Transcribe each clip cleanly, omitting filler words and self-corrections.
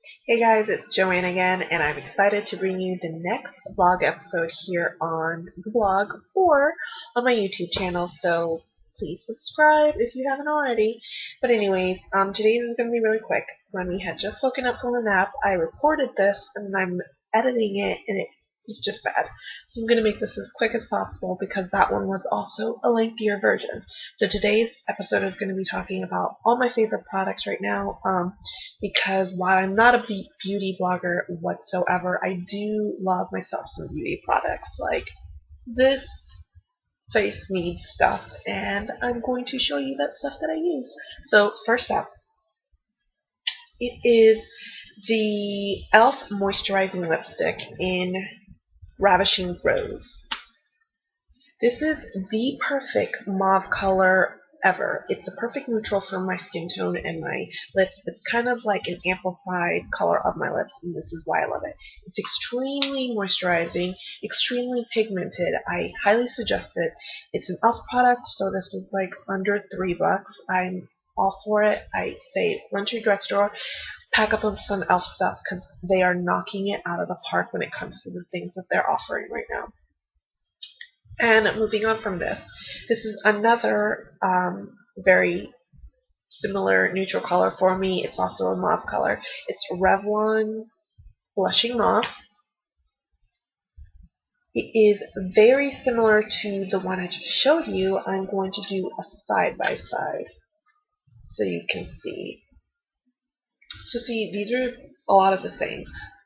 Hey guys, it's Joanne again, and I'm excited to bring you the next vlog episode here on the blog or on my YouTube channel, so please subscribe if you haven't already. But anyways, today's is going to be really quick. When we had just woken up from a nap, I recorded this, and I'm editing it, and it's just bad. So I'm going to make this as quick as possible because that one was also a lengthier version. So today's episode is going to be talking about all my favorite products right now. Because while I'm not a beauty blogger whatsoever, I do love myself some beauty products. Like this face needs stuff, and I'm going to show you that stuff that I use. So first up, it is the e.l.f. moisturizing lipstick in Ravishing Rose. This is the perfect mauve color ever. It's a perfect neutral for my skin tone and my lips. It's kind of like an amplified color of my lips, and this is why I love it. It's extremely moisturizing, extremely pigmented. I highly suggest it. It's an e.l.f. product, so this was like under $3. I'm all for it. I say run to your drugstore, pack up on some e.l.f. stuff because they are knocking it out of the park when it comes to the things that they're offering right now. And moving on from this, this is another very similar neutral color for me. It's also a mauve color. It's Revlon's Blushing Mauve. It is very similar to the one I just showed you. I'm going to do a side-by-side so you can see. So see, these are a lot of the same,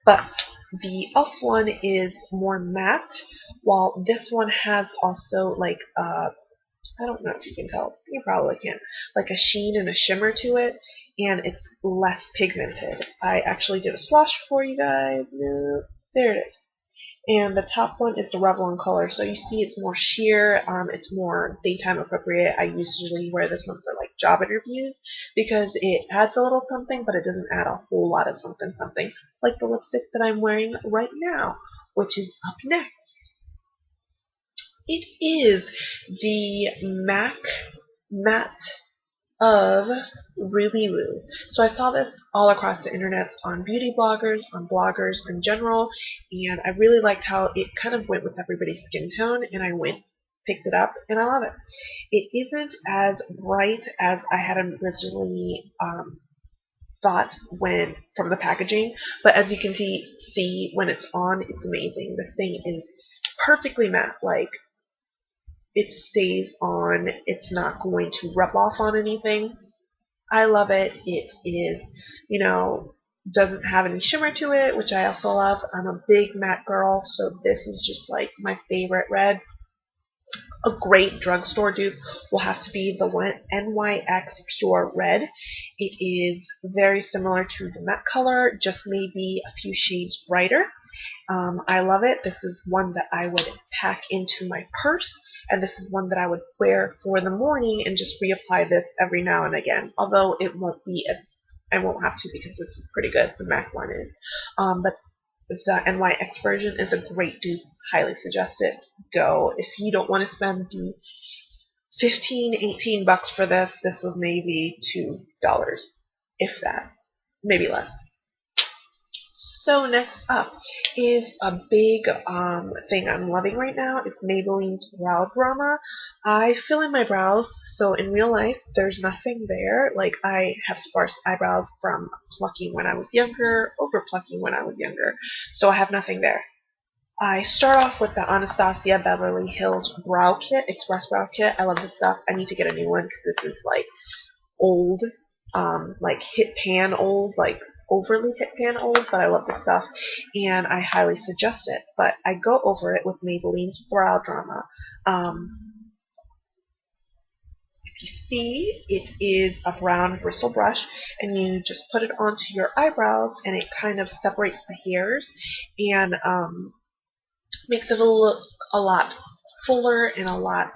but the e.l.f. one is more matte, while this one has also like I don't know if you can tell, you probably can't, like a sheen and a shimmer to it, and it's less pigmented. I actually did a swatch for you guys. No, there it is. And the top one is the Revlon color, so you see it's more sheer, it's more daytime appropriate. I usually wear this one for like job interviews because it adds a little something, but it doesn't add a whole lot of something, like the lipstick that I'm wearing right now, which is up next. It is the MAC Matte of Ruby Woo. So I saw this all across the internet on beauty bloggers, on bloggers in general, and I really liked how it kind of went with everybody's skin tone, and I picked it up, and I love it. It isn't as bright as I had originally thought from the packaging, but as you can see when it's on, it's amazing. This thing is perfectly matte, like it stays on, it's not going to rub off on anything. I love it. It is, doesn't have any shimmer to it, which I also love. I'm a big matte girl, so this is just like my favorite red. A great drugstore dupe will have to be the NYX Pure Red. It is very similar to the matte color, just maybe a few shades brighter. I love it. This is one that I would pack into my purse, and this is one that I would wear for the morning and just reapply this every now and again. Although it won't be as, I won't have to because this is pretty good. The MAC one is. But the NYX version is a great dupe. Highly suggest it. Go. If you don't want to spend the $15-18 for this, this was maybe $2, if that. Maybe less. So next up is a big thing I'm loving right now. It's Maybelline's Brow Drama. I fill in my brows, so in real life there's nothing there. Like I have sparse eyebrows from plucking when I was younger, over plucking when I was younger, so I have nothing there. I start off with the Anastasia Beverly Hills Brow Kit, Express Brow Kit. I love this stuff. I need to get a new one because this is like old, like hit pan old, like overly hit pan old, but I love this stuff and I highly suggest it. But I go over it with Maybelline's Brow Drama. If you see, it is a brown bristle brush, and you just put it onto your eyebrows, and it kind of separates the hairs and makes it look a lot fuller and a lot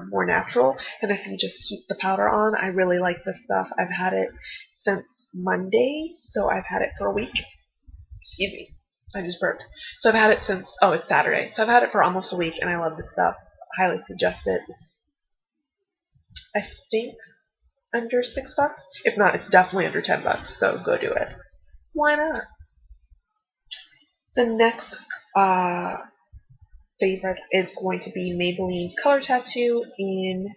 more natural. And if you just keep the powder on, I really like this stuff. I've had it since Monday, so I've had it for a week. Excuse me, I just burped. So I've had it since, oh, it's Saturday. So I've had it for almost a week, and I love this stuff. Highly suggest it. It's, I think, under $6. If not, it's definitely under $10, so go do it. Why not? The next favorite is going to be Maybelline Color Tattoo in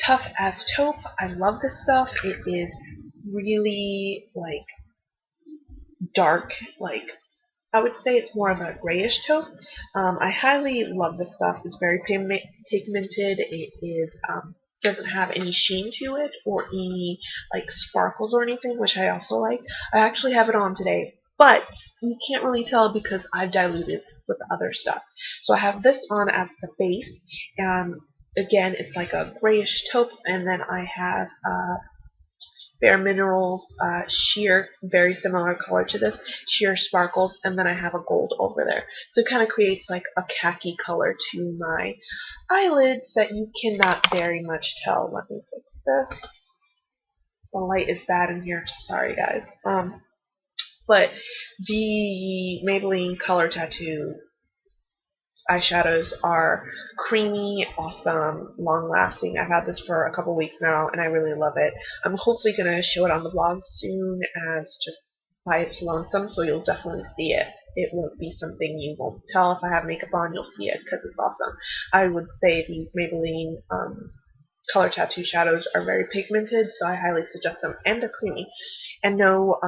Tough as Taupe. I love this stuff. It is really like dark, like I would say it's more of a grayish taupe. I highly love this stuff. It's very pigmented. It is doesn't have any sheen to it or any like sparkles or anything, which I also like. I actually have it on today, but you can't really tell because I've diluted with other stuff. So I have this on as the base. Again, it's like a grayish taupe, and then I have Bare Minerals sheer, very similar color to this, sheer sparkles, and then I have a gold over there. So it kind of creates like a khaki color to my eyelids that you cannot very much tell. Let me fix this. The light is bad in here. Sorry, guys. But the Maybelline Color Tattoo eyeshadows are creamy, awesome, long-lasting. I've had this for a couple weeks now, and I really love it. I'm hopefully going to show it on the blog soon as just by its lonesome, so you'll definitely see it. It won't be something you won't tell. If I have makeup on, you'll see it because it's awesome. I would say these Maybelline Color Tattoo shadows are very pigmented, so I highly suggest them, and they're creamy. And no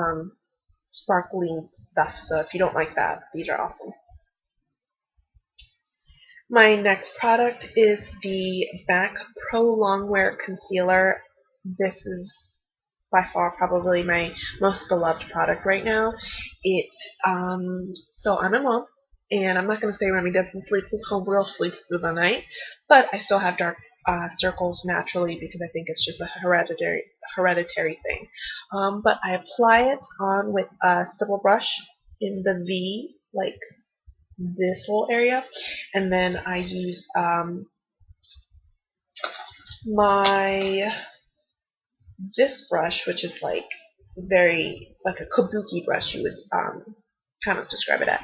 sparkling stuff, so if you don't like that, these are awesome. My next product is the MAC Pro Longwear Concealer. This is by far probably my most beloved product right now. So I'm a mom, and I'm not going to say Remy doesn't sleep. This whole world sleeps through the night, but I still have dark circles naturally because I think it's just a hereditary thing. But I apply it on with a stipple brush in the V, like this whole area, and then I use this brush, which is like very like a kabuki brush, you would kind of describe it as,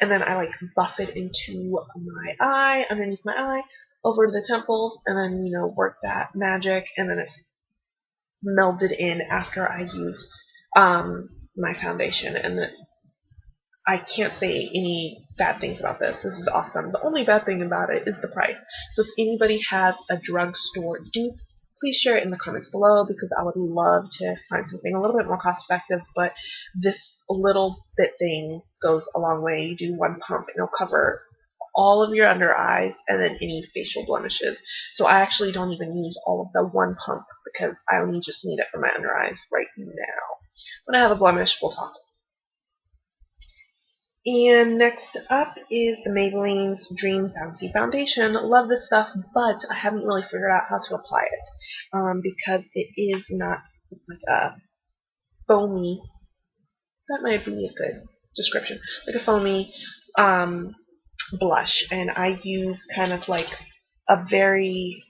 and then I like buff it into my eye, underneath my eye, over the temples, and then work that magic, and then it's melded in after I use my foundation, and I can't say any bad things about this. This is awesome. The only bad thing about it is the price. So if anybody has a drugstore dupe, please share it in the comments below because I would love to find something a little bit more cost effective, but this little bit thing goes a long way. You do one pump and it'll cover all of your under eyes and then any facial blemishes. So I actually don't even use all of the one pump because I only just need it for my under eyes right now. When I have a blemish, we'll talk. And next up is the Maybelline's Dream Bouncy Foundation. Love this stuff, but I haven't really figured out how to apply it because it is not, it's like a foamy, that might be a good description, like a foamy blush. And I use kind of like a very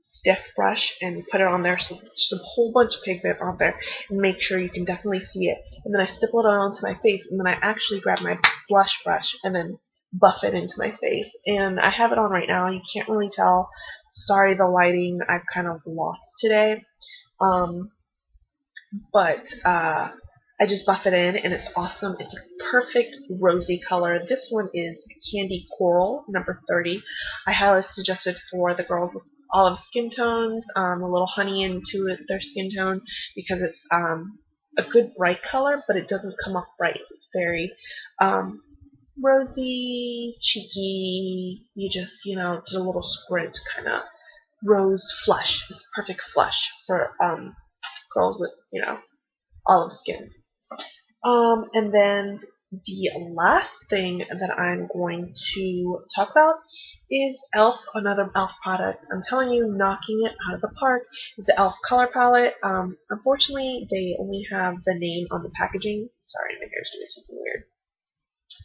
stiff brush and put it on there, so just a whole bunch of pigment on there, and make sure you can definitely see it. And then I stipple it onto my face, and then I actually grab my blush brush and then buff it into my face. And I have it on right now. You can't really tell. Sorry, the lighting I've kind of lost today. But I just buff it in, and it's awesome. It's a perfect rosy color. This one is Candy Coral, number 30. I highly suggest it for the girls with olive skin tones, a little honey into their skin tone, because it's a good bright color, but it doesn't come off bright. It's very rosy, cheeky. You just, did a little squirt, kind of rose flush. It's perfect flush for girls with, olive skin. And then the last thing that I'm going to talk about is e.l.f., another e.l.f. product. I'm telling you, knocking it out of the park is the e.l.f. color palette. Unfortunately, they only have the name on the packaging. Sorry, my hair's doing something weird.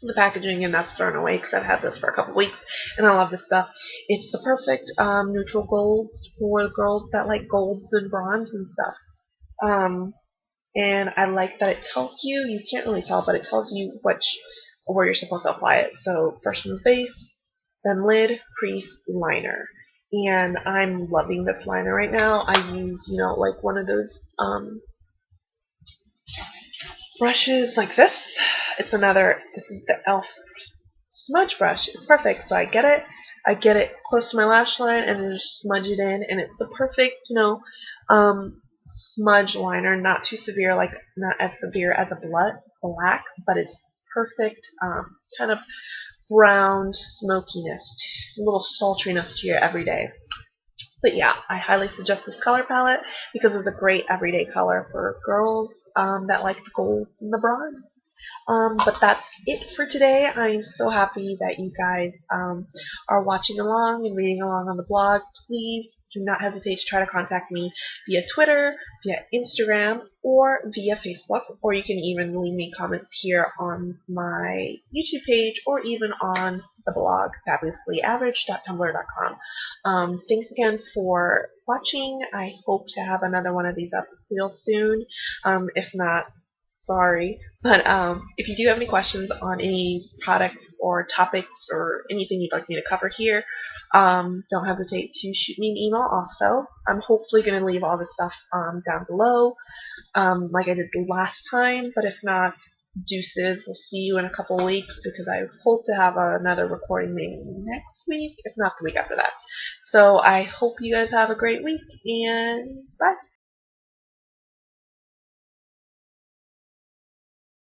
The packaging, and that's thrown away because I've had this for a couple weeks, and I love this stuff. It's the perfect neutral golds for girls that like golds and bronze and stuff. And I like that it tells you can't really tell, but it tells you where you're supposed to apply it. So first one's base, then lid, crease, liner. And I'm loving this liner right now. I use, like one of those brushes like this. It's another, this is the e.l.f. smudge brush. It's perfect. So I get it close to my lash line and just smudge it in, and it's the perfect, smudge liner. Not too severe, like not as severe as a black, but it's perfect, kind of brown smokiness, a little sultriness to your everyday. But yeah, I highly suggest this color palette because it's a great everyday color for girls that like the golds and the bronze. But that's it for today. I'm so happy that you guys are watching along and reading along on the blog. Please do not hesitate to try to contact me via Twitter, via Instagram, or via Facebook, or you can even leave me comments here on my YouTube page or even on the blog, fabulously-average.tumblr.com. Thanks again for watching. I hope to have another one of these up real soon. If not, sorry. But if you do have any questions on any products or topics or anything you'd like me to cover here, don't hesitate to shoot me an email also. I'm hopefully going to leave all this stuff down below like I did the last time, but if not, deuces. We'll see you in a couple weeks because I hope to have another recording maybe next week, if not the week after that. So I hope you guys have a great week, and bye.